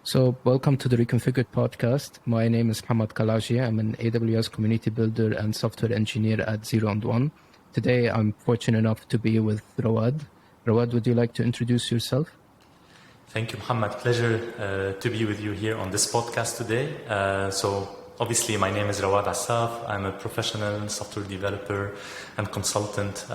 So welcome to the Reconfigured podcast. My name is Clojure. I'm an AWS community builder and software engineer at 0 and 1. Today, I'm fortunate enough to be with Rawad. Rawad, would you like to introduce yourself? Thank you, Muhammad. Pleasure to be with you here on this podcast today. So obviously, my name is Rawad Assaf. I'm a professional software developer and consultant.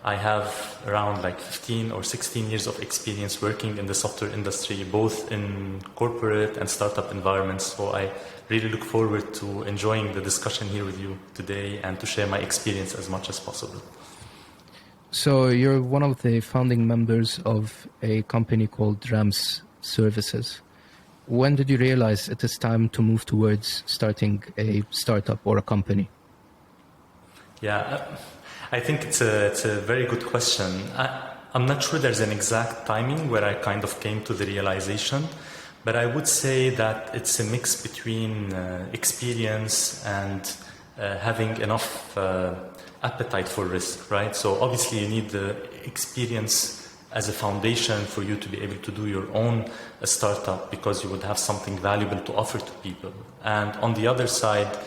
I have around 15 or 16 years of experience working in the software industry, both in corporate and startup environments. So I really look forward to enjoying the discussion here with you today and to share my experience as much as possible. So you're one of the founding members of a company called Rams Services. When did you realize it is time to move towards starting a startup or a company? Yeah, I think it's a very good question. I'm not sure there's an exact timing where I kind of came to the realization, but I would say that it's a mix between experience and having enough appetite for risk, right? So obviously you need the experience as a foundation for you to be able to do your own startup because you would have something valuable to offer to people. And on the other side,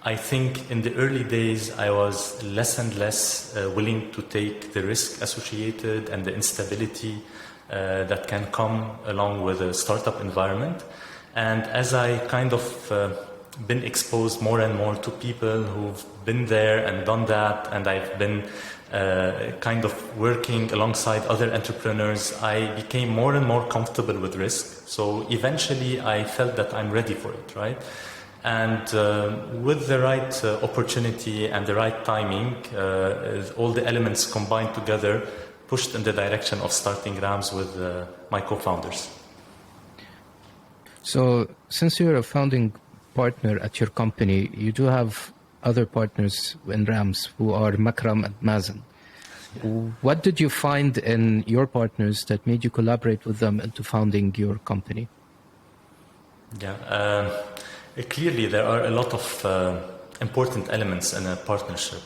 I think in the early days, I was less and less willing to take the risk associated and the instability that can come along with a startup environment. And as I kind of been exposed more and more to people who've been there and done that, and I've been kind of working alongside other entrepreneurs, I became more and more comfortable with risk. So eventually I felt that I'm ready for it, right? And with the right opportunity and the right timing, all the elements combined together pushed in the direction of starting Rams with my co-founders. So since you're a founding partner at your company, you do have other partners in Rams who are Makram and Mazen. What did you find in your partners that made you collaborate with them into founding your company? Yeah. Clearly, there are a lot of important elements in a partnership.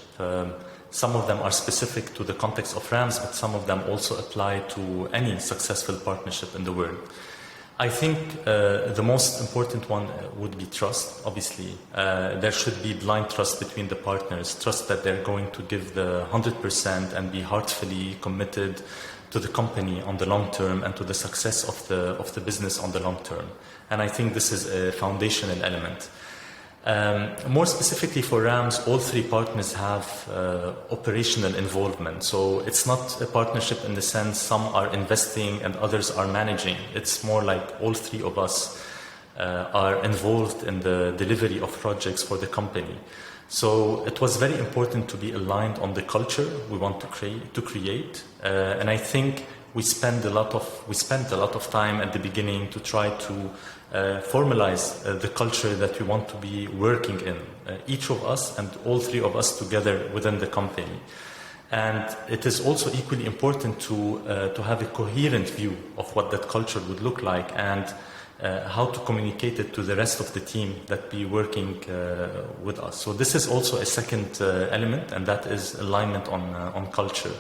Some of them are specific to the context of Rams, but some of them also apply to any successful partnership in the world. I think the most important one would be trust, obviously. There should be blind trust between the partners, trust that they're going to give the 100% and be heartfully committed to the company on the long term and to the success of the business on the long term. And I think this is a foundational element. More specifically for Rams, all three partners have operational involvement. So it's not a partnership in the sense some are investing and others are managing. It's more like all three of us are involved in the delivery of projects for the company. So it was very important to be aligned on the culture we want to create. And I think we spent a lot of time at the beginning to try to formalize the culture that we want to be working in, each of us and all three of us together within the company. And it is also equally important to have a coherent view of what that culture would look like and how to communicate it to the rest of the team that be working with us. So this is also a second element, and that is alignment on culture.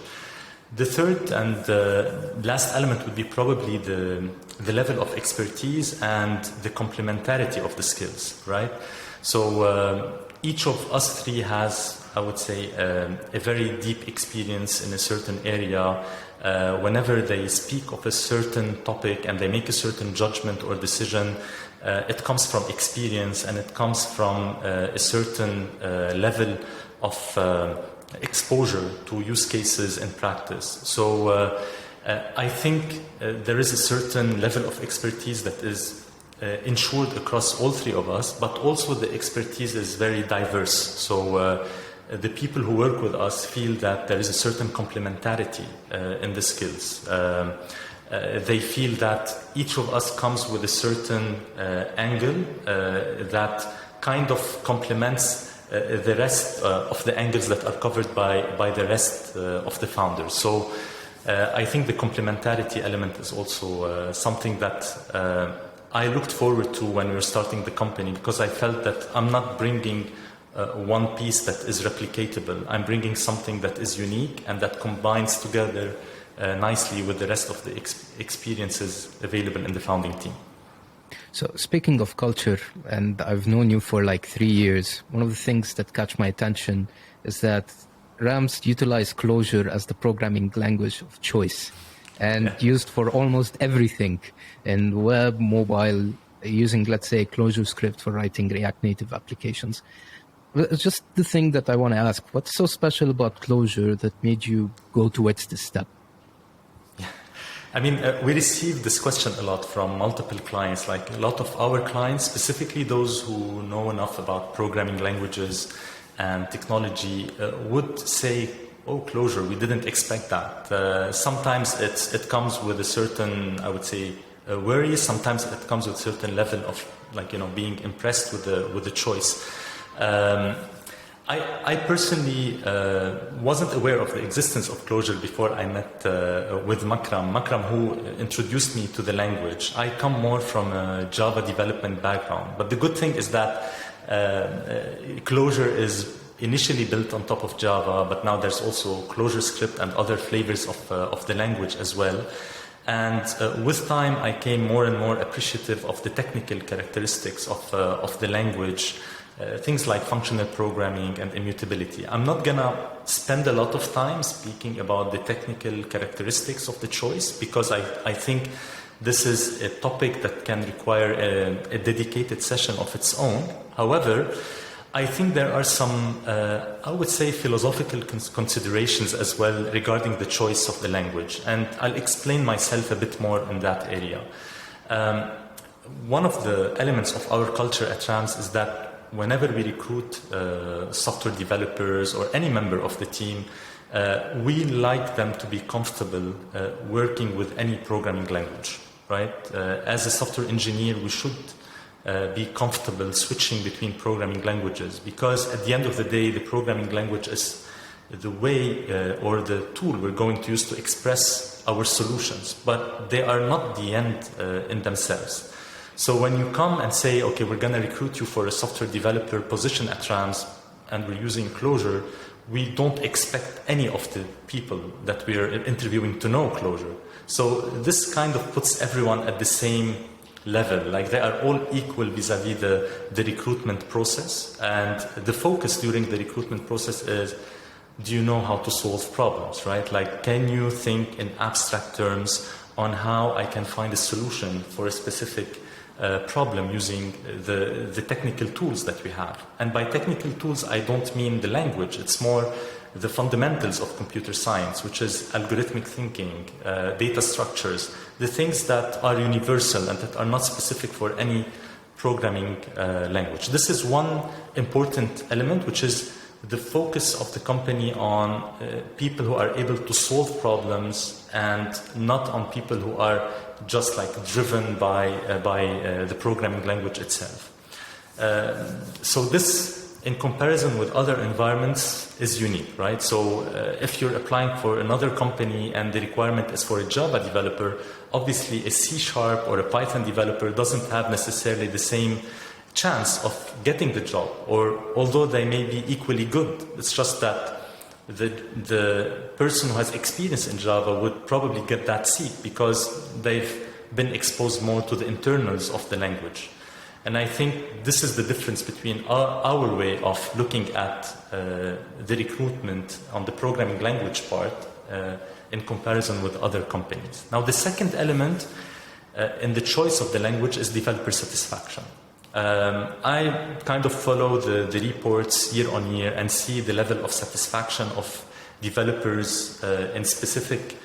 The third and last element would be probably the level of expertise and the complementarity of the skills, right? So each of us three has, I would say, a very deep experience in a certain area. Whenever they speak of a certain topic and they make a certain judgment or decision, it comes from experience and it comes from a certain level of exposure to use cases in practice. So I think there is a certain level of expertise that is ensured across all three of us, but also the expertise is very diverse. So the people who work with us feel that there is a certain complementarity in the skills. They feel that each of us comes with a certain angle that kind of complements the rest of the angles that are covered by the rest of the founders. So I think the complementarity element is also something that I looked forward to when we were starting the company, because I felt that I'm not bringing one piece that is replicatable. I'm bringing something that is unique and that combines together nicely with the rest of the experiences available in the founding team. So speaking of culture, and I've known you for like 3 years, one of the things that catch my attention is that Rams utilize Clojure as the programming language of choice and used for almost everything in web, mobile, using, let's say, Clojure script for writing React Native applications. It's just the thing that I want to ask, what's so special about Clojure that made you go towards this step? I mean, we received this question a lot from multiple clients, like a lot of our clients, specifically those who know enough about programming languages and technology, would say, oh, Clojure, we didn't expect that. Sometimes it comes with a certain, I would say, worry. Sometimes it comes with a certain level of, like, being impressed with the choice. I personally wasn't aware of the existence of Clojure before I met with Makram, who introduced me to the language. I come more from a Java development background, but the good thing is that Clojure is initially built on top of Java, but now there's also Clojure script and other flavors of the language as well. And with time, I came more and more appreciative of the technical characteristics of the language. Things like functional programming and immutability. I'm not gonna spend a lot of time speaking about the technical characteristics of the choice because I think this is a topic that can require a dedicated session of its own. However, I think there are some, I would say, philosophical considerations as well regarding the choice of the language, and I'll explain myself a bit more in that area. One of the elements of our culture at Rams is that whenever we recruit software developers or any member of the team, we like them to be comfortable working with any programming language, right? As a software engineer, we should be comfortable switching between programming languages because at the end of the day, the programming language is the way or the tool we're going to use to express our solutions, but they are not the end in themselves. So when you come and say, okay, we're going to recruit you for a software developer position at Rams and we're using Clojure, we don't expect any of the people that we're interviewing to know Clojure. So this kind of puts everyone at the same level, like they are all equal vis-a-vis the recruitment process. And the focus during the recruitment process is, do you know how to solve problems, right? Like, can you think in abstract terms on how I can find a solution for a specific problem using the technical tools that we have. And by technical tools, I don't mean the language. It's more the fundamentals of computer science, which is algorithmic thinking, data structures, the things that are universal and that are not specific for any programming language. This is one important element, which is the focus of the company on people who are able to solve problems and not on people who are just like driven by the programming language itself. So this, in comparison with other environments, is unique, right? So if you're applying for another company and the requirement is for a Java developer, obviously a C# or a Python developer doesn't have necessarily the same chance of getting the job, or although they may be equally good, it's just that the person who has experience in Java would probably get that seat because they've been exposed more to the internals of the language. And I think this is the difference between our way of looking at the recruitment on the programming language part in comparison with other companies. Now, the second element in the choice of the language is developer satisfaction. I kind of follow the reports year on year and see the level of satisfaction of developers in specific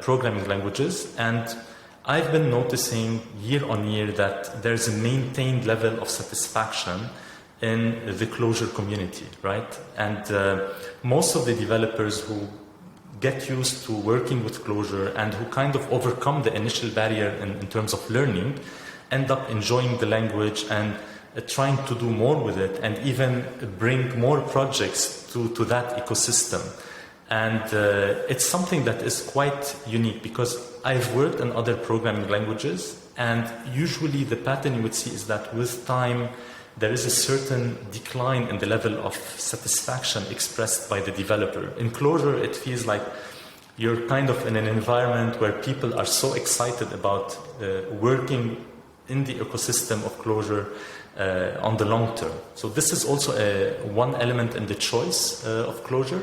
programming languages, and I've been noticing year on year that there's a maintained level of satisfaction in the Clojure community, right? And most of the developers who get used to working with Clojure and who kind of overcome the initial barrier in terms of learning end up enjoying the language and trying to do more with it and even bring more projects to that ecosystem. And it's something that is quite unique because I've worked in other programming languages, and usually the pattern you would see is that with time there is a certain decline in the level of satisfaction expressed by the developer. In Clojure, it feels like you're kind of in an environment where people are so excited about working in the ecosystem of Clojure on the long term. So this is also one element in the choice of Clojure.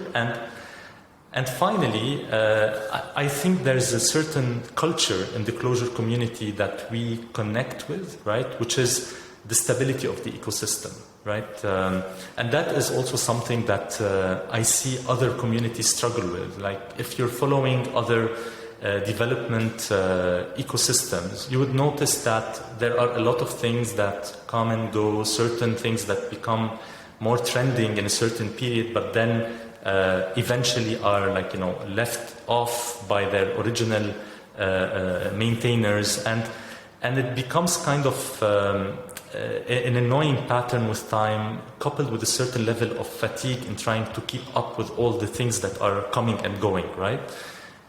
And finally, I think there's a certain culture in the Clojure community that we connect with, right? Which is the stability of the ecosystem, right? And that is also something that I see other communities struggle with. Like if you're following other development ecosystems, you would notice that there are a lot of things that come and go, certain things that become more trending in a certain period, but then eventually are left off by their original maintainers, and it becomes kind of an annoying pattern with time, coupled with a certain level of fatigue in trying to keep up with all the things that are coming and going, right?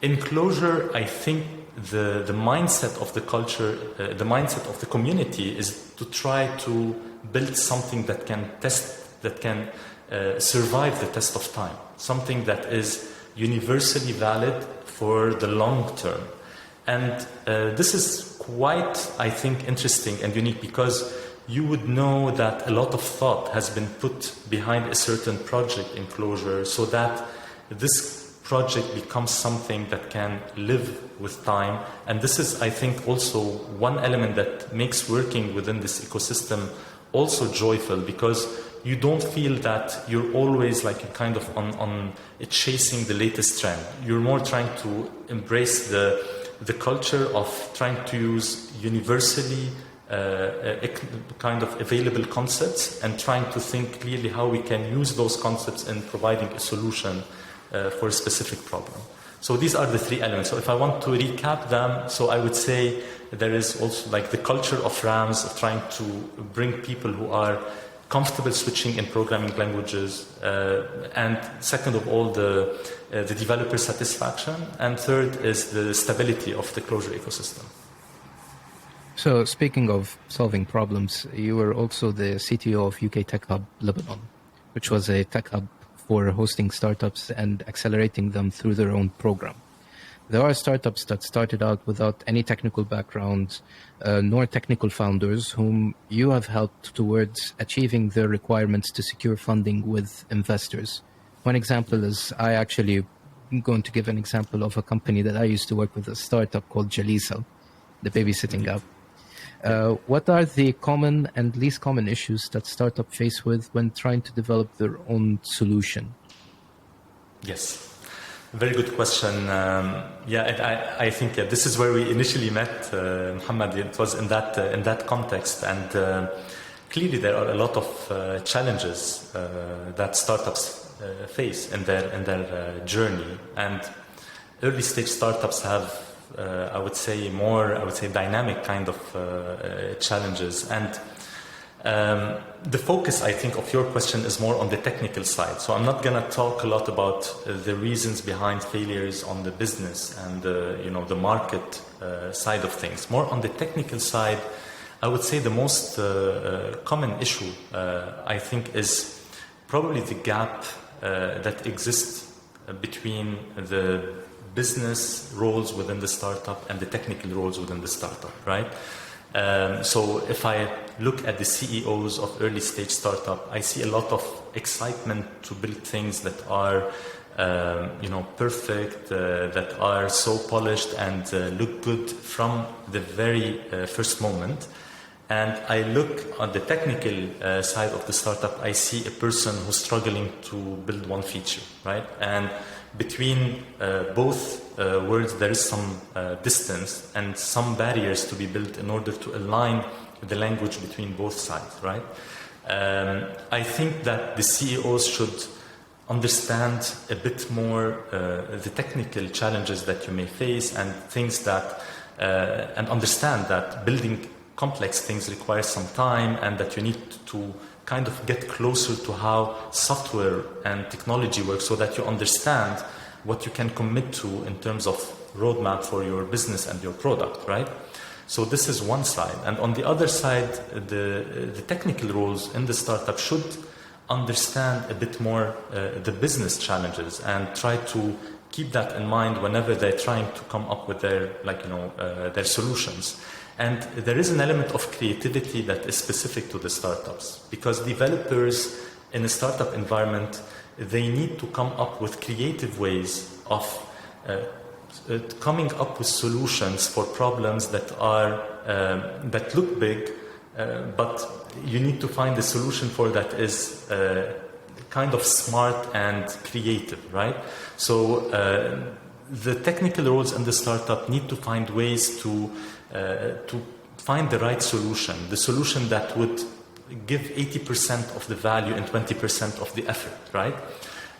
In Clojure, I think the mindset of the culture, the mindset of the community is to try to build something that can survive the test of time, something that is universally valid for the long term. And this is quite, I think, interesting and unique, because you would know that a lot of thought has been put behind a certain project in Clojure so that this project becomes something that can live with time. And this is, I think, also one element that makes working within this ecosystem also joyful, because you don't feel that you're always kind of on chasing the latest trend. You're more trying to embrace the culture of trying to use universally kind of available concepts and trying to think clearly how we can use those concepts in providing a solution for a specific problem. So these are the three elements. So if I want to recap them, so I would say there is also the culture of RAMs, of trying to bring people who are comfortable switching in programming languages, and second of all, the developer satisfaction, and third is the stability of the Clojure ecosystem. So speaking of solving problems, you were also the CTO of UK Tech Hub Lebanon, which was a tech hub for hosting startups and accelerating them through their own program. There are startups that started out without any technical background, nor technical founders, whom you have helped towards achieving their requirements to secure funding with investors. One example is, I'm going to give an example of a company that I used to work with, a startup called Jalisa, the babysitting app. What are the common and least common issues that startups face with when trying to develop their own solution? Yes. Very good question. I think this is where we initially met, Muhammad. It was in that context, and clearly there are a lot of challenges that startups face in their journey. And early stage startups have, I would say, dynamic kind of challenges. And the focus, I think, of your question is more on the technical side. So I'm not going to talk a lot about the reasons behind failures on the business and the market side of things. More on the technical side, I would say the most common issue, I think, is probably the gap that exists between the business roles within the startup and the technical roles within the startup, right? So if I look at the CEOs of early stage startup, I see a lot of excitement to build things that are, perfect, that are so polished and look good from the very first moment. And I look on the technical side of the startup, I see a person who's struggling to build one feature, right? And between both worlds, there is some distance and some barriers to be built in order to align the language between both sides, right? I think that the CEOs should understand a bit more the technical challenges that you may face and things that, and understand that building complex things requires some time, and that you need to kind of get closer to how software and technology work, so that you understand what you can commit to in terms of roadmap for your business and your product, right? So this is one side. And on the other side, the technical roles in the startup should understand a bit more the business challenges and try to keep that in mind whenever they're trying to come up with their solutions. And there is an element of creativity that is specific to the startups, because developers in a startup environment, they need to come up with creative ways of coming up with solutions for problems that are that look big, but you need to find a solution for that is kind of smart and creative, right? So the technical roles in the startup need to find ways to find the right solution, the solution that would give 80% of the value and 20% of the effort, right?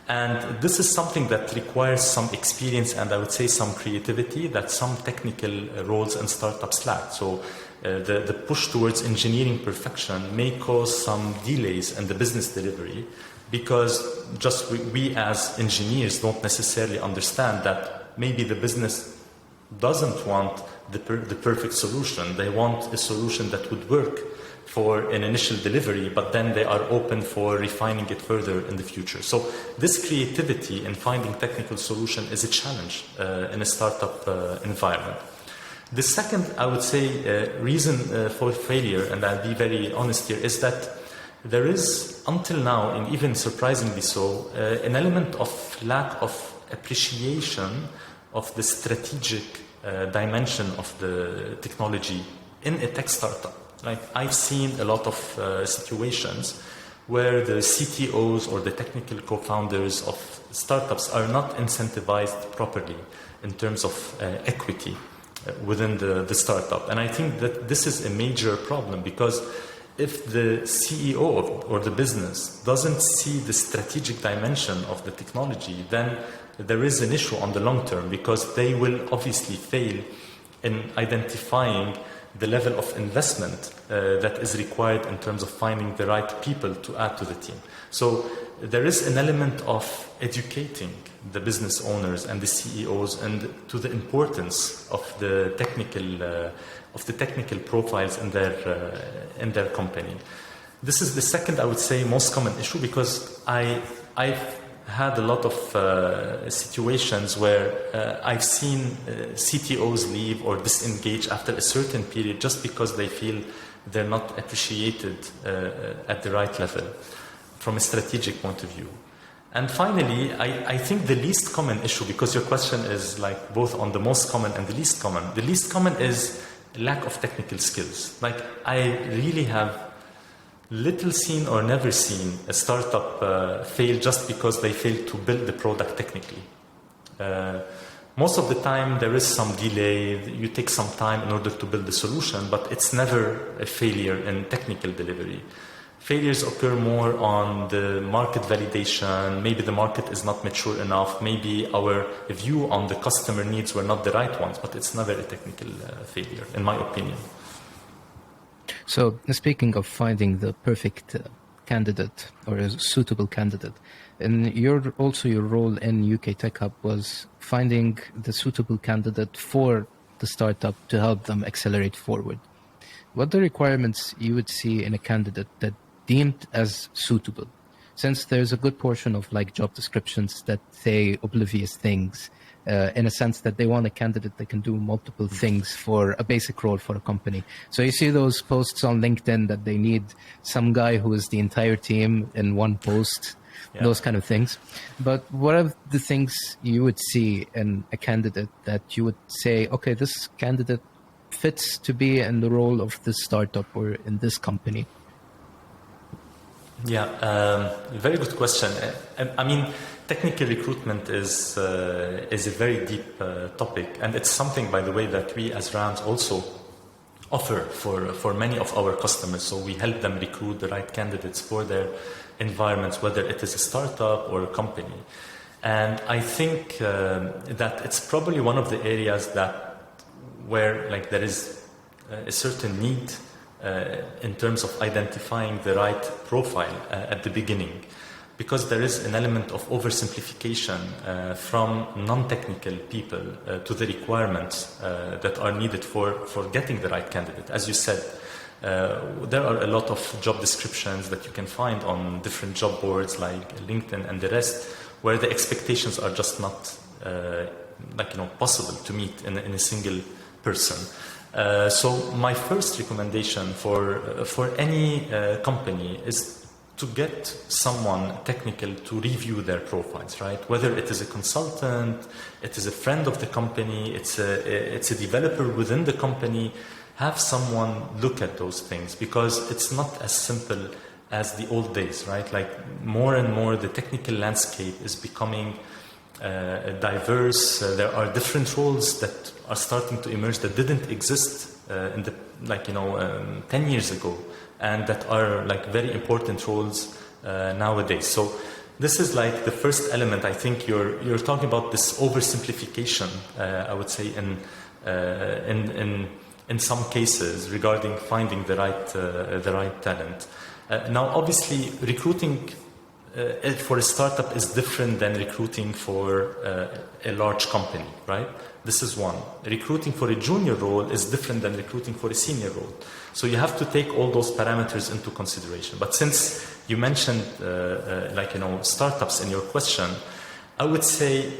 And this is something that requires some experience and I would say some creativity that some technical roles and startups lack. So the push towards engineering perfection may cause some delays in the business delivery, because just we as engineers don't necessarily understand that maybe the business doesn't want the perfect solution. They want a solution that would work for an initial delivery, but then they are open for refining it further in the future. So this creativity in finding technical solution is a challenge in a startup environment. The second, I would say, reason for failure, and I'll be very honest here, is that there is, until now, and even surprisingly so, an element of lack of appreciation of the strategic dimension of the technology in a tech startup. Like, I've seen a lot of situations where the CTOs or the technical co-founders of startups are not incentivized properly in terms of equity within the startup. And I think that this is a major problem, because if the CEO or the business doesn't see the strategic dimension of the technology, then there is an issue on the long term, because they will obviously fail in identifying the level of investment that is required in terms of finding the right people to add to the team. So there is an element of educating the business owners and the CEOs and to the importance of the technical profiles in their company. This is the second, I would say, most common issue, because I've had a lot of situations where I've seen CTOs leave or disengage after a certain period just because they feel they're not appreciated at the right level from a strategic point of view. And finally, I think the least common issue, because your question is like both on the most common and the least common. The least common is lack of technical skills. Like, I really have little seen or never seen a startup fail just because they failed to build the product technically. Most of the time there is some delay, you take some time in order to build the solution, but it's never a failure in technical delivery. Failures occur more on the market validation, maybe the market is not mature enough, maybe our view on the customer needs were not the right ones, but it's never a technical failure, in my opinion. So, speaking of finding the perfect candidate or a suitable candidate, and your role in UK Tech Hub was finding the suitable candidate for the startup to help them accelerate forward. What are the requirements you would see in a candidate that deemed as suitable? Since there's a good portion of like job descriptions that say oblivious things, in a sense that they want a candidate that can do multiple things for a basic role for a company. So you see those posts on LinkedIn that they need some guy who is the entire team in one post, those kind of things. But what are the things you would see in a candidate that you would say, okay, this candidate fits to be in the role of this startup or in this company? Yeah, very good question. I mean, technical recruitment is a very deep topic, and it's something, by the way, that we as Rams also offer for many of our customers. So we help them recruit the right candidates for their environments, whether it is a startup or a company. And I think that it's probably one of the areas where like there is a certain need in terms of identifying the right profile at the beginning, because there is an element of oversimplification from non-technical people to the requirements that are needed for getting the right candidate. As you said, there are a lot of job descriptions that you can find on different job boards like LinkedIn and the rest, where the expectations are just not possible to meet in a single person. So my first recommendation for any company is to get someone technical to review their profiles, right? Whether it is a consultant, it is a friend of the company, it's a developer within the company, have someone look at those things, because it's not as simple as the old days, right? Like more and more the technical landscape is becoming diverse. There are different roles that are starting to emerge that didn't exist in the 10 years ago, and that are like very important roles nowadays. So this is like the first element. I think you're talking about this oversimplification, I would say, in some cases regarding finding the right talent. Now, obviously, recruiting for a startup is different than recruiting for a large company, right? This is one. Recruiting for a junior role is different than recruiting for a senior role. So you have to take all those parameters into consideration. But since you mentioned startups in your question, I would say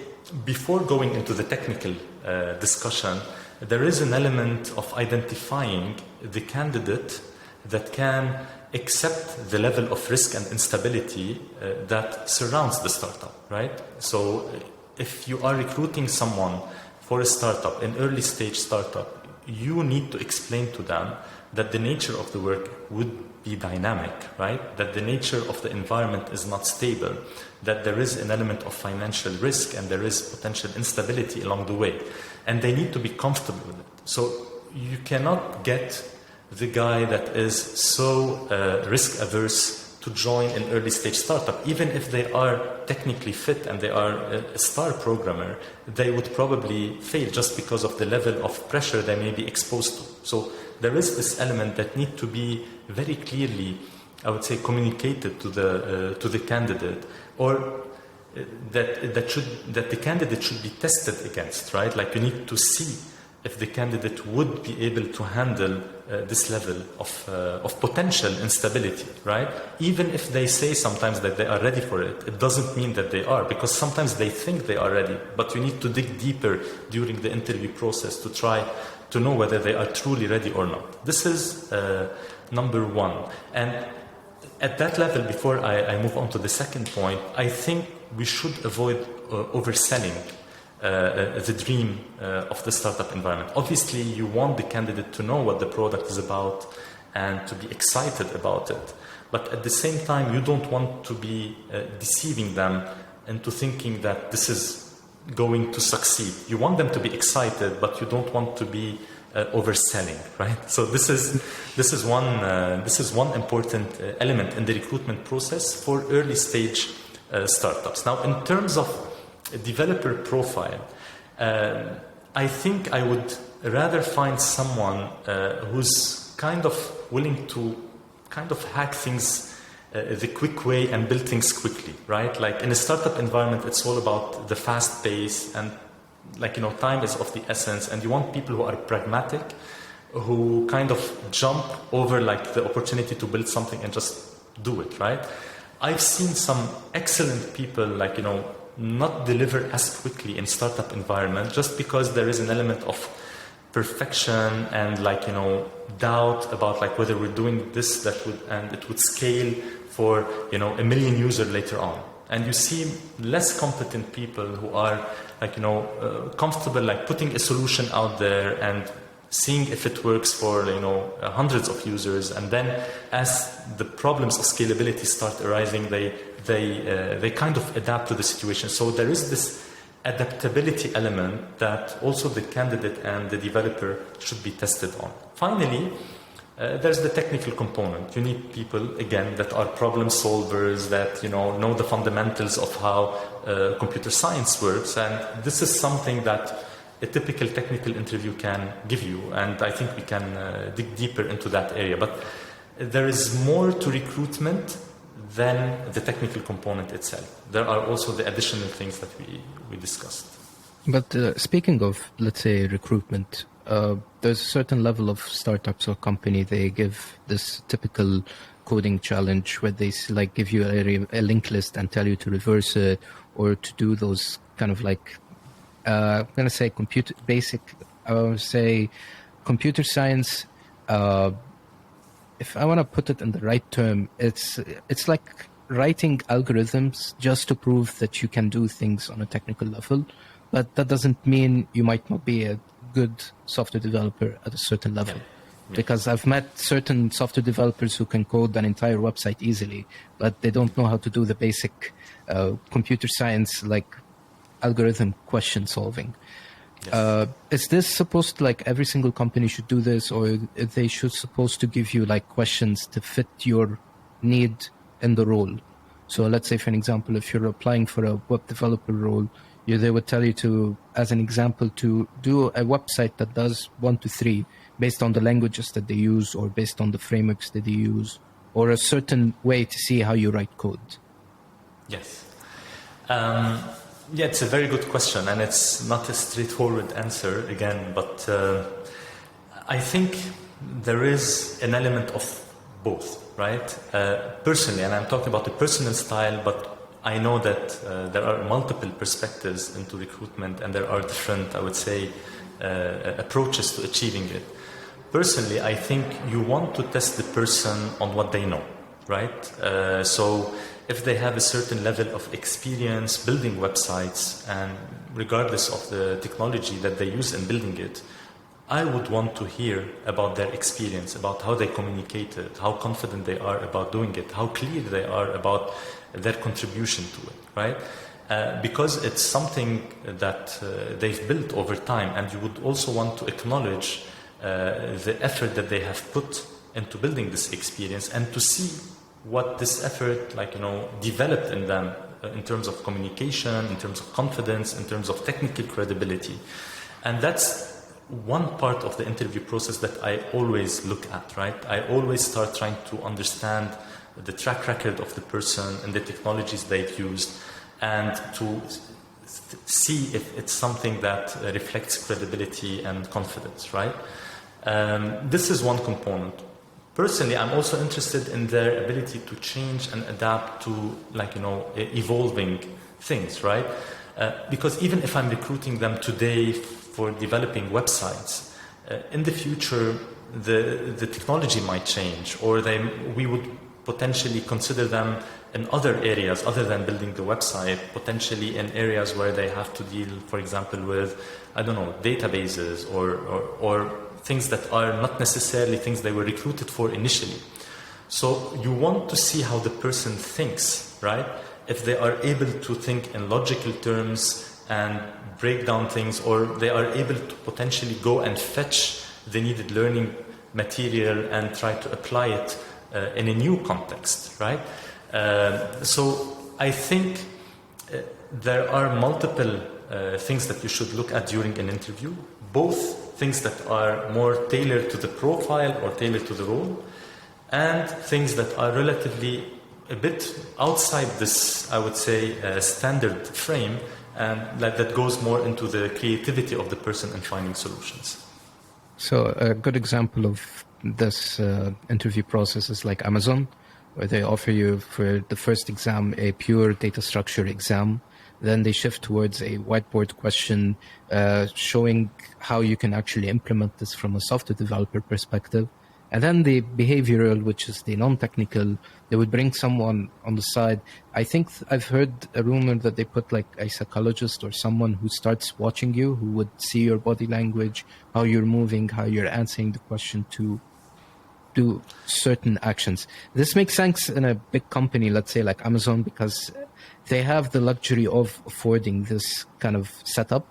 before going into the technical discussion, there is an element of identifying the candidate that can accept the level of risk and instability that surrounds the startup, right? So if you are recruiting someone for a startup, an early stage startup, you need to explain to them that the nature of the work would be dynamic, right? That the nature of the environment is not stable, that there is an element of financial risk and there is potential instability along the way. And they need to be comfortable with it. So you cannot get the guy that is so risk averse to join an early stage startup. Even if they are technically fit and they are a star programmer, they would probably fail just because of the level of pressure they may be exposed to. So there is this element that need to be very clearly, I would say, communicated to the candidate, or that the candidate should be tested against, right? Like you need to see if the candidate would be able to handle this level of potential instability, right? Even if they say sometimes that they are ready for it, it doesn't mean that they are, because sometimes they think they are ready, but you need to dig deeper during the interview process to try to know whether they are truly ready or not. This is number one. And at that level, before I move on to the second point, I think we should avoid overselling the dream of the startup environment. Obviously, you want the candidate to know what the product is about and to be excited about it. But at the same time, you don't want to be deceiving them into thinking that this is going to succeed. You want them to be excited, but you don't want to be overselling, right? So this is one important element in the recruitment process for early stage startups. Now, in terms of a developer profile, I think I would rather find someone who's kind of willing to kind of hack things the quick way and build things quickly, right? Like in a startup environment, it's all about the fast pace and time is of the essence, and you want people who are pragmatic, who kind of jump over the opportunity to build something and just do it, right? I've seen some excellent people not deliver as quickly in startup environment just because there is an element of perfection and doubt about whether we're doing this and it would scale for 1 million users later on. And you see less competent people who are comfortable putting a solution out there and seeing if it works for hundreds of users, and then as the problems of scalability start arising, they kind of adapt to the situation. So there is this adaptability element that also the candidate and the developer should be tested on. Finally, there's the technical component. You need people, again, that are problem solvers, that know the fundamentals of how computer science works, and this is something that a typical technical interview can give you, and I think we can dig deeper into that area. But there is more to recruitment than the technical component itself. There are also the additional things that we discussed. But speaking of, let's say, recruitment, there's a certain level of startups or company, they give this typical coding challenge where they give you a linked list and tell you to reverse it or to do those kind of I'm going to say computer science, if I want to put it in the right term, it's like writing algorithms just to prove that you can do things on a technical level, but that doesn't mean you might not be a good software developer at a certain level. Yeah. Because I've met certain software developers who can code an entire website easily, but they don't know how to do the basic computer science, like algorithm question solving. Yes. Is this supposed to, like, every single company should do this, or they should supposed to give you like questions to fit your need in the role? So let's say, for an example, if you're applying for a web developer role, they would tell you to, as an example, to do a website that does 1 to 3 based on the languages that they use or based on the frameworks that they use, or a certain way to see how you write code. Yes. Yeah, it's a very good question, and it's not a straightforward answer again, but I think there is an element of both, right? Personally, and I'm talking about the personal style, but I know that there are multiple perspectives into recruitment, and there are different, I would say, approaches to achieving it. Personally, I think you want to test the person on what they know, right? So if they have a certain level of experience building websites, and regardless of the technology that they use in building it, I would want to hear about their experience, about how they communicated, how confident they are about doing it, how clear they are about their contribution to it, right? Because it's something that they've built over time, and you would also want to acknowledge the effort that they have put into building this experience, and to see what this effort, developed in them in terms of communication, in terms of confidence, in terms of technical credibility. And that's one part of the interview process that I always look at, right? I always start trying to understand the track record of the person and the technologies they've used, and to see if it's something that reflects credibility and confidence, right? This is one component. Personally, I'm also interested in their ability to change and adapt to, evolving things, right? Because even if I'm recruiting them today for developing websites, in the future, the technology might change, or we would potentially consider them in other areas other than building the website, potentially in areas where they have to deal, for example, with, databases or things that are not necessarily things they were recruited for initially. So you want to see how the person thinks, right? If they are able to think in logical terms and break down things, or they are able to potentially go and fetch the needed learning material and try to apply it in a new context, right? So I think there are multiple things that you should look at during an interview, both things that are more tailored to the profile or tailored to the role, and things that are relatively a bit outside this, I would say, standard frame, and that goes more into the creativity of the person in finding solutions. So a good example of this interview process is like Amazon, where they offer you for the first exam a pure data structure exam. Then they shift towards a whiteboard question showing how you can actually implement this from a software developer perspective. And then the behavioral, which is the non-technical, they would bring someone on the side. I think I've heard a rumor that they put like a psychologist or someone who starts watching you, who would see your body language, how you're moving, how you're answering the question to do certain actions. This makes sense in a big company, let's say like Amazon, because they have the luxury of affording this kind of setup,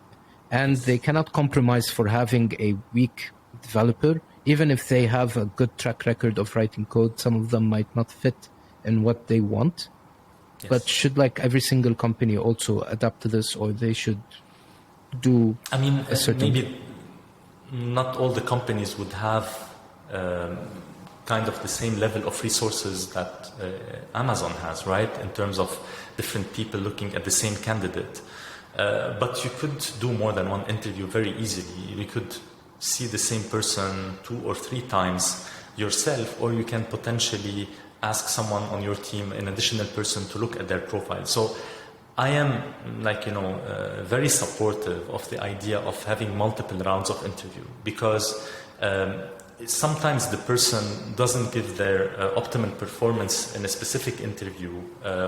and they cannot compromise for having a weak developer. Even if they have a good track record of writing code, some of them might not fit in what they want. Yes. But should every single company also adapt to this, or they should do a certain... Maybe not all the companies would have kind of the same level of resources that Amazon has, right? In terms of different people looking at the same candidate. But you could do more than one interview very easily. You could see the same person 2 or 3 times yourself, or you can potentially ask someone on your team, an additional person, to look at their profile. So I am very supportive of the idea of having multiple rounds of interview, because Sometimes the person doesn't give their optimal performance in a specific interview,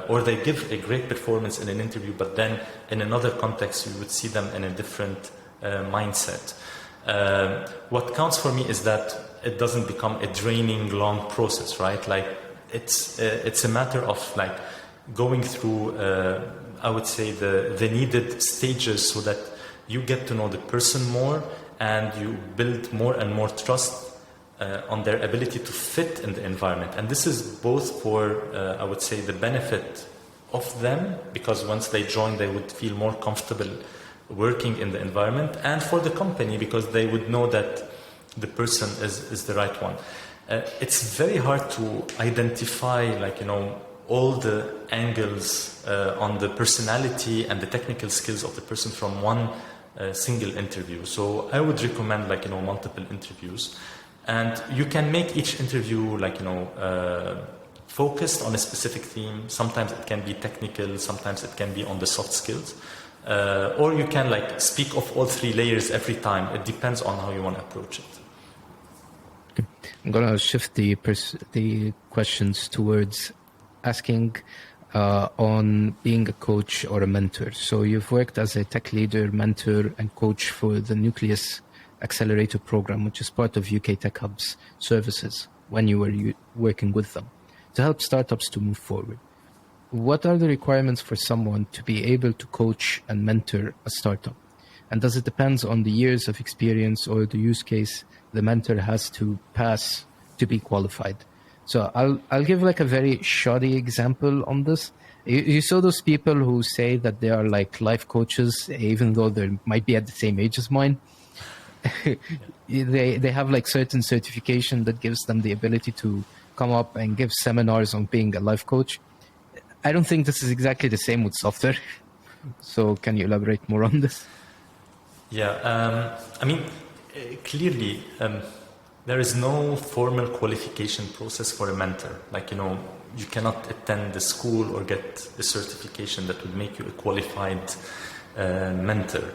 or they give a great performance in an interview, but then in another context you would see them in a different mindset. What counts for me is that it doesn't become a draining, long process, right? Like it's a matter of like going through, I would say, the needed stages so that you get to know the person more and you build more and more trust on their ability to fit in the environment. And this is both for, I would say, the benefit of them, because once they join, they would feel more comfortable working in the environment, and for the company, because they would know that the person is the right one. It's very hard to identify, like, all the angles on the personality and the technical skills of the person from one single interview. So I would recommend, like, multiple interviews. And you can make each interview, like, focused on a specific theme. Sometimes it can be technical, sometimes it can be on the soft skills. Or you can, like, speak of all three layers every time. It depends on how you want to approach it. I'm going to shift the questions towards asking on being a coach or a mentor. So you've worked as a tech leader, mentor, and coach for the Nucleus Accelerator program, which is part of UK Tech Hub's services when you were working with them to help startups to move forward. What are the requirements for someone to be able to coach and mentor a startup? And does it depend on the years of experience or the use case the mentor has to pass to be qualified? So I'll give like a very shoddy example on this. You saw those people who say that they are like life coaches, even though they might be at the same age as mine. They have like certain certification that gives them the ability to come up and give seminars on being a life coach. I don't think this is exactly the same with software. So can you elaborate more on this? Yeah, I mean, clearly, there is no formal qualification process for a mentor. Like, you cannot attend the school or get a certification that would make you a qualified mentor.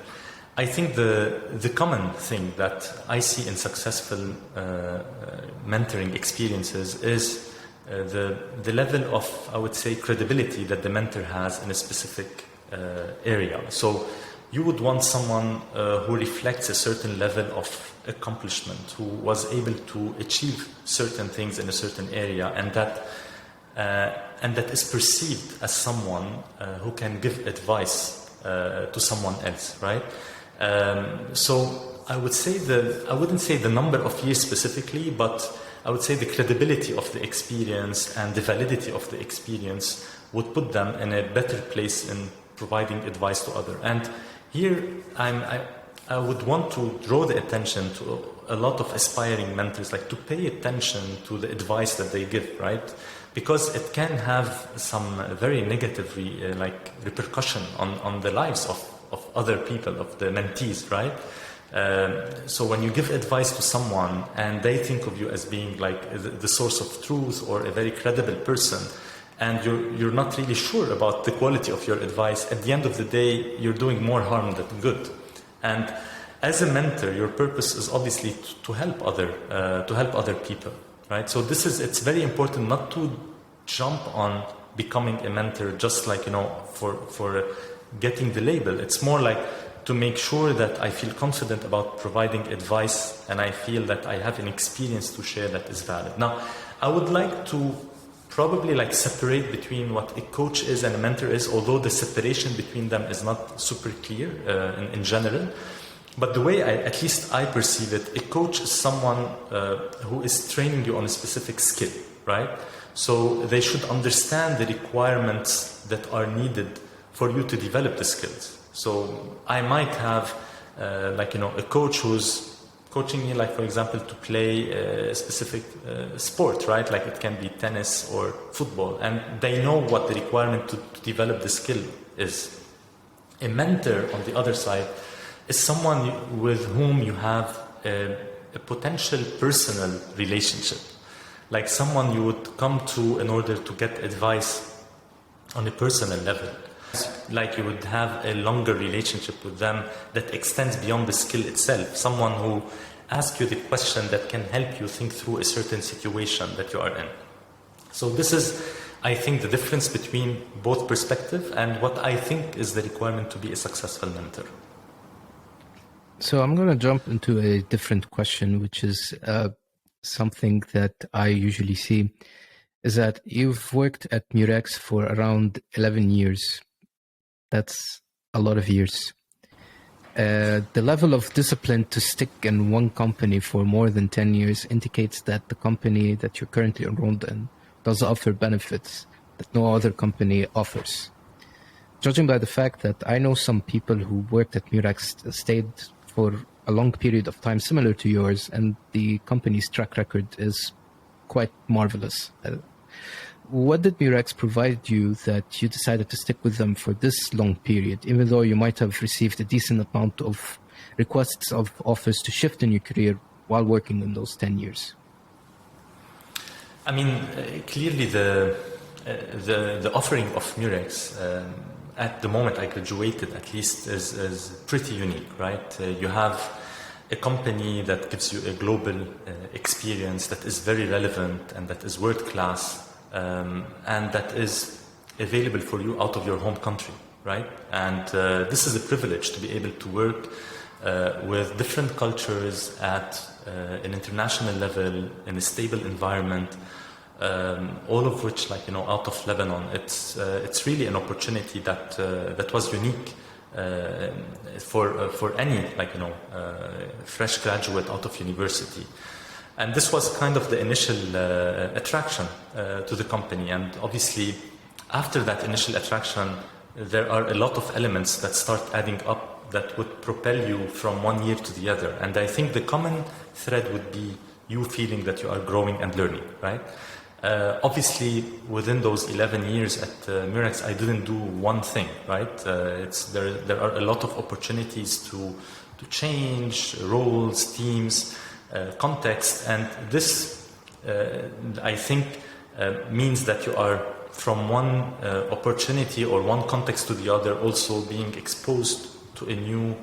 I think the common thing that I see in successful mentoring experiences is the level of, I would say, credibility that the mentor has in a specific area. So you would want someone who reflects a certain level of accomplishment, who was able to achieve certain things in a certain area, and that is perceived as someone who can give advice to someone else, right? So I would say I wouldn't say the number of years specifically, but I would say the credibility of the experience and the validity of the experience would put them in a better place in providing advice to others. And here I would want to draw the attention to a lot of aspiring mentors, like to pay attention to the advice that they give, right? Because it can have some very negative repercussion on the lives of other people, of the mentees, right? So when you give advice to someone and they think of you as being like the source of truth or a very credible person, and you're not really sure about the quality of your advice, at the end of the day, you're doing more harm than good. And as a mentor, your purpose is obviously to help other people, right? So it's very important not to jump on becoming a mentor just like, for getting the label. It's more like to make sure that I feel confident about providing advice and I feel that I have an experience to share that is valid. Now, I would like to probably separate between what a coach is and a mentor is, although the separation between them is not super clear in general. But the way at least I perceive it, a coach is someone who is training you on a specific skill, right? So they should understand the requirements that are needed for you to develop the skills. So I might have a coach who's coaching me, for example, to play a specific sport, right? Like it can be tennis or football, and they know what the requirement to develop the skill is. A mentor, on the other side, is someone with whom you have a potential personal relationship, like someone you would come to in order to get advice on a personal level. Like you would have a longer relationship with them that extends beyond the skill itself. Someone who ask you the question that can help you think through a certain situation that you are in. So this is, I think, the difference between both perspective and what I think is the requirement to be a successful mentor. So I'm going to jump into a different question, which is something that I usually see, is that you've worked at Murex for around 11 years. That's a lot of years. The level of discipline to stick in one company for more than 10 years indicates that the company that you're currently enrolled in does offer benefits that no other company offers. Judging by the fact that I know some people who worked at Murex stayed for a long period of time similar to yours, and the company's track record is quite marvelous. What did Murex provide you that you decided to stick with them for this long period, even though you might have received a decent amount of requests of offers to shift in your career while working in those 10 years? I mean, clearly the offering of Murex at the moment I graduated, at least, is pretty unique, right? You have a company that gives you a global experience that is very relevant and that is world-class, and that is available for you out of your home country, right? And this is a privilege to be able to work with different cultures at an international level in a stable environment, all of which, like, you know, out of Lebanon. It's really an opportunity that was unique for any, like, you know, fresh graduate out of university. And this was kind of the initial attraction to the company. And obviously, after that initial attraction, there are a lot of elements that start adding up that would propel you from one year to the other. And I think the common thread would be you feeling that you are growing and learning, right? Obviously, within those 11 years at Murex, I didn't do one thing, right? There are a lot of opportunities to change roles, teams, context, and this, I think, means that you are from one opportunity or one context to the other also being exposed to a new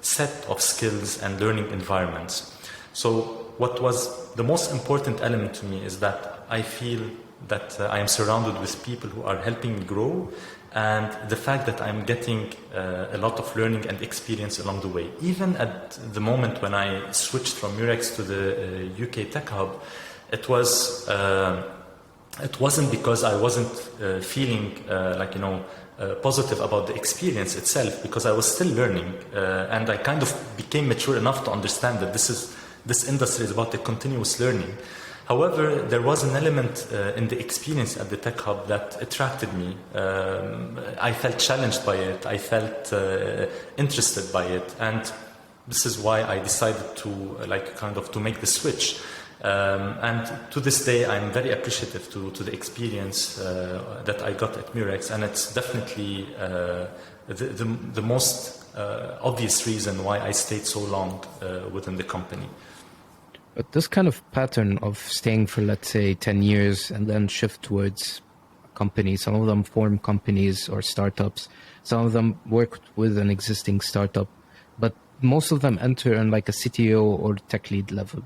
set of skills and learning environments. So what was the most important element to me is that I feel that I am surrounded with people who are helping me grow, and the fact that I'm getting a lot of learning and experience along the way. Even at the moment when I switched from Murex to the UK Tech Hub, it wasn't because I wasn't feeling positive about the experience itself, because I was still learning, and I kind of became mature enough to understand that this industry is about a continuous learning. However, there was an element in the experience at the Tech Hub that attracted me. I felt challenged by it. I felt interested by it, and this is why I decided to make the switch. And to this day, I'm very appreciative to the experience that I got at Murex, and it's definitely the most obvious reason why I stayed so long within the company. But this kind of pattern of staying for, let's say, 10 years and then shift towards companies, some of them form companies or startups, some of them work with an existing startup, but most of them enter on like a CTO or tech lead level.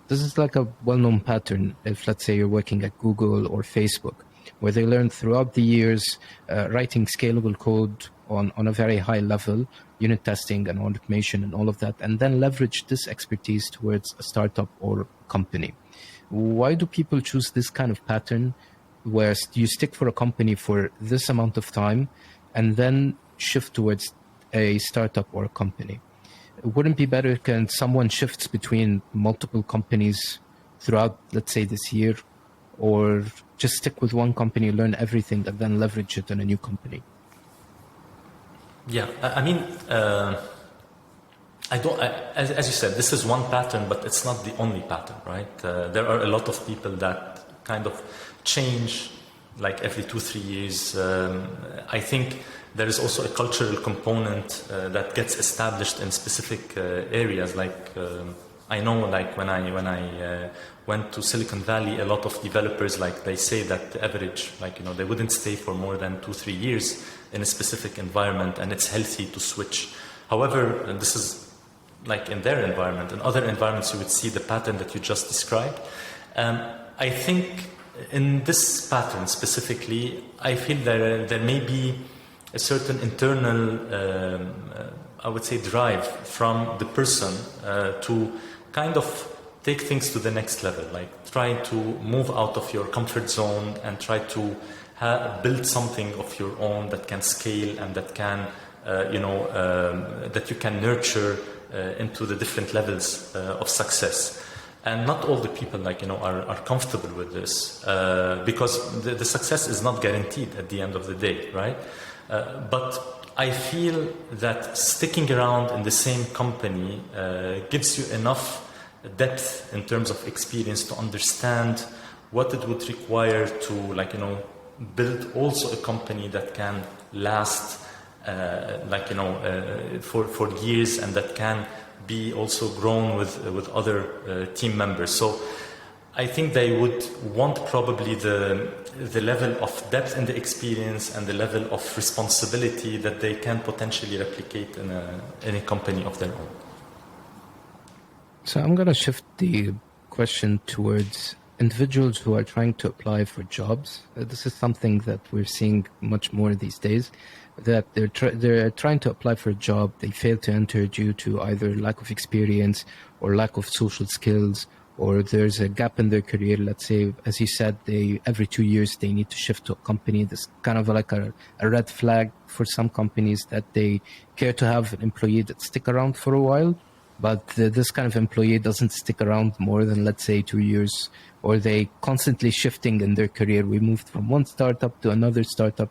This is like a well-known pattern if, let's say, you're working at Google or Facebook, where they learn throughout the years writing scalable code on a very high level, unit testing and automation and all of that, and then leverage this expertise towards a startup or company. Why do people choose this kind of pattern where you stick for a company for this amount of time and then shift towards a startup or a company? Wouldn't it be better can someone shifts between multiple companies throughout, let's say, this year, or just stick with one company, learn everything, and then leverage it in a new company? Yeah, I mean, as you said, this is one pattern, but it's not the only pattern, right? There are a lot of people that kind of change like every 2-3 years. I think there is also a cultural component that gets established in specific areas. Like I know, like when I went to Silicon Valley, a lot of developers, like they say that the average, they wouldn't stay for more than 2-3 years in a specific environment, and it's healthy to switch. However, this is like in their environment. In other environments, you would see the pattern that you just described. I think in this pattern specifically, I feel there may be a certain internal, I would say, drive from the person to kind of take things to the next level, like try to move out of your comfort zone and try to build something of your own that can scale and that can, that you can nurture into the different levels of success. And not all the people, are comfortable with this because the success is not guaranteed at the end of the day, right? But I feel that sticking around in the same company gives you enough depth in terms of experience to understand what it would require to, build also a company that can last, for years and that can be also grown with other team members. So I think they would want probably the level of depth in the experience and the level of responsibility that they can potentially replicate in a company of their own. So I'm going to shift the question towards individuals who are trying to apply for jobs. This is something that we're seeing much more these days, that they're trying to apply for a job. They fail to enter due to either lack of experience or lack of social skills, or there's a gap in their career. Let's say, as you said, every 2 years they need to shift to a company. This kind of like a red flag for some companies, that they care to have an employee that stick around for a while, but this kind of employee doesn't stick around more than, let's say, 2 years, or they constantly shifting in their career. We moved from one startup to another startup.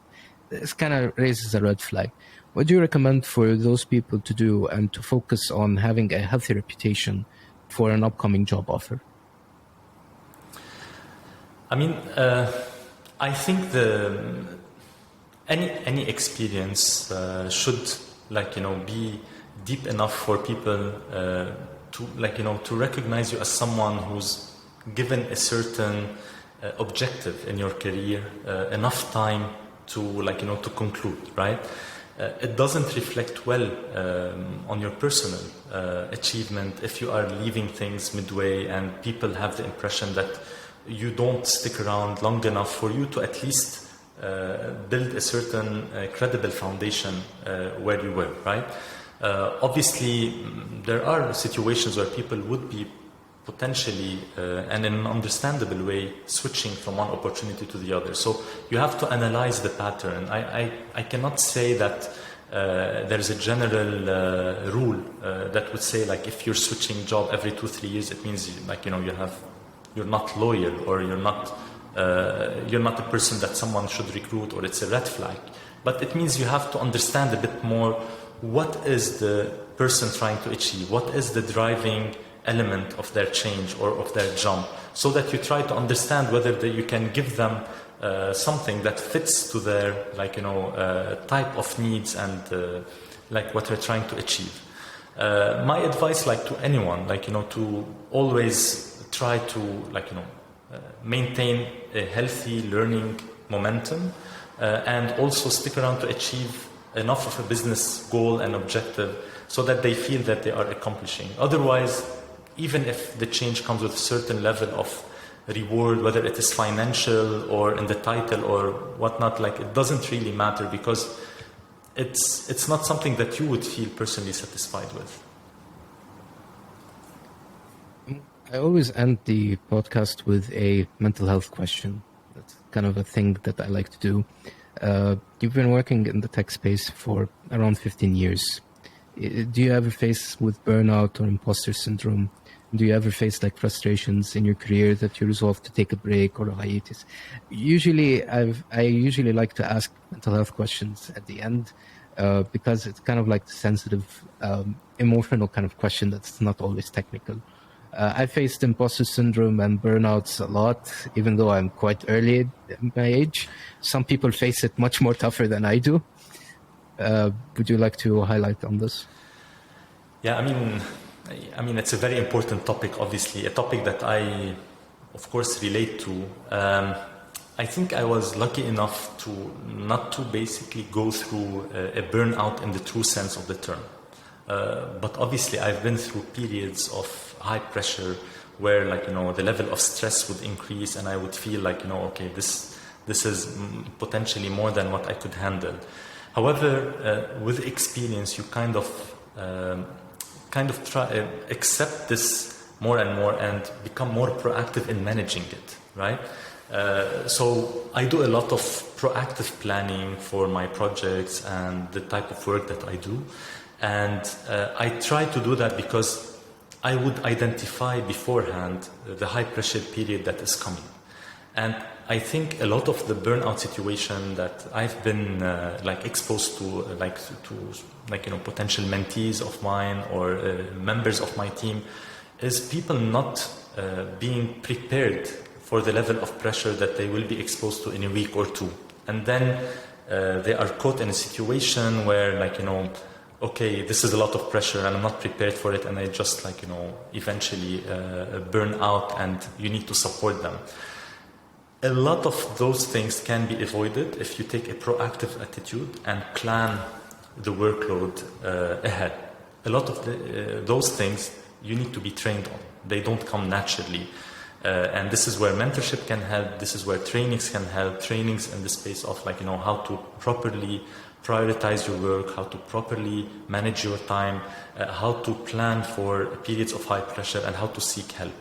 This kind of raises a red flag. What do you recommend for those people to do and to focus on having a healthy reputation for an upcoming job offer? I mean, I think any experience should be deep enough for people to recognize you as someone who's given a certain objective in your career, enough time to conclude, right? It doesn't reflect well on your personal achievement if you are leaving things midway and people have the impression that you don't stick around long enough for you to at least build a certain credible foundation where you were, right? Obviously, there are situations where people would be potentially and in an understandable way switching from one opportunity to the other. So you have to analyze the pattern. I cannot say that there's a general rule that would say, like, if you're switching job every 2-3 years, it means you're not loyal, or you're not a person that someone should recruit, or it's a red flag. But it means you have to understand a bit more what is the person trying to achieve, what is the driving element of their change or of their jump, so that you try to understand whether you can give them something that fits to their type of needs and what they're trying to achieve. My advice, to anyone, to always try to maintain a healthy learning momentum and also stick around to achieve enough of a business goal and objective so that they feel that they are accomplishing. Otherwise, even if the change comes with a certain level of reward, whether it is financial or in the title or whatnot, it doesn't really matter, because it's not something that you would feel personally satisfied with. I always end the podcast with a mental health question. That's kind of a thing that I like to do. You've been working in the tech space for around 15 years. Do you ever face with burnout or imposter syndrome? Do you ever face frustrations in your career that you resolve to take a break or a hiatus? Usually, I usually like to ask mental health questions at the end because it's kind of the sensitive, emotional kind of question that's not always technical. I faced imposter syndrome and burnouts a lot, even though I'm quite early in my age. Some people face it much more tougher than I do. Would you like to highlight on this? Yeah, I mean, it's a very important topic, obviously, a topic that I, of course, relate to. I think I was lucky enough to not to basically go through a burnout in the true sense of the term. But obviously I've been through periods of high pressure where, like, the level of stress would increase and I would feel like, okay, this is potentially more than what I could handle. However, with experience, you kind of try accept this more and more and become more proactive in managing it, right? So I do a lot of proactive planning for my projects and the type of work that I do. And I try to do that because I would identify beforehand the high pressure period that is coming. And I think a lot of the burnout situation that I've been exposed to, potential mentees of mine or members of my team, is people not being prepared for the level of pressure that they will be exposed to in a week or two. And then they are caught in a situation where, okay, this is a lot of pressure and I'm not prepared for it, and I just eventually burn out, and you need to support them. A lot of those things can be avoided if you take a proactive attitude and plan the workload ahead. A lot of those things you need to be trained on. They don't come naturally. And this is where mentorship can help. This is where trainings can help. Trainings in the space of how to properly prioritize your work, how to properly manage your time, how to plan for periods of high pressure, and how to seek help.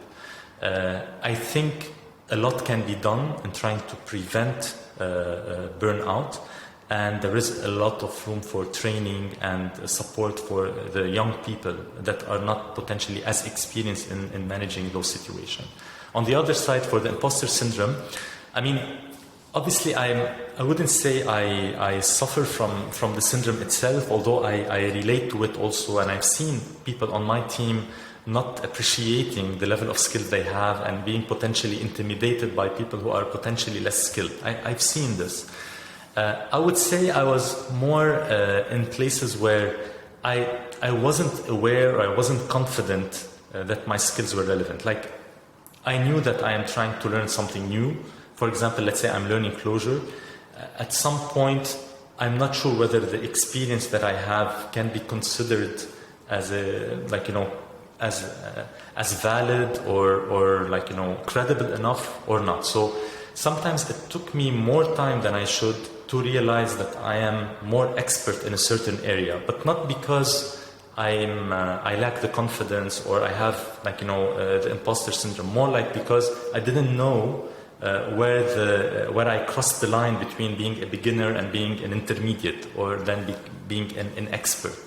I think a lot can be done in trying to prevent burnout, and there is a lot of room for training and support for the young people that are not potentially as experienced in managing those situations. On the other side, for the imposter syndrome, I mean, obviously I wouldn't say I suffer from the syndrome itself, although I relate to it also, and I've seen people on my team not appreciating the level of skill they have and being potentially intimidated by people who are potentially less skilled. I've seen this. I would say I was more in places where I wasn't aware, or I wasn't confident that my skills were relevant. Like, I knew that I am trying to learn something new. For example, let's say I'm learning Clojure. At some point, I'm not sure whether the experience that I have can be considered as as valid or credible enough or not. So sometimes it took me more time than I should to realize that I am more expert in a certain area, but not because I lack the confidence or I have the imposter syndrome. More like because I didn't know where I crossed the line between being a beginner and being an intermediate, or then being an expert.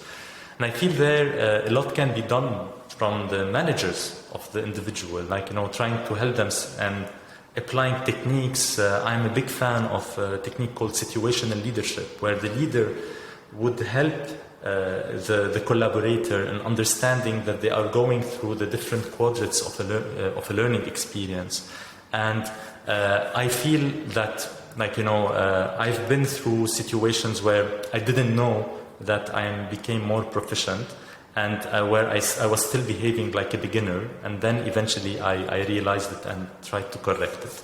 And I feel there a lot can be done from the managers of the individual, trying to help them and applying techniques. I'm a big fan of a technique called situational leadership, where the leader would help the collaborator in understanding that they are going through the different quadrants of a learning experience. And I feel that I've been through situations where I didn't know that I became more proficient, and where I was still behaving like a beginner, and then eventually I realized it and tried to correct it.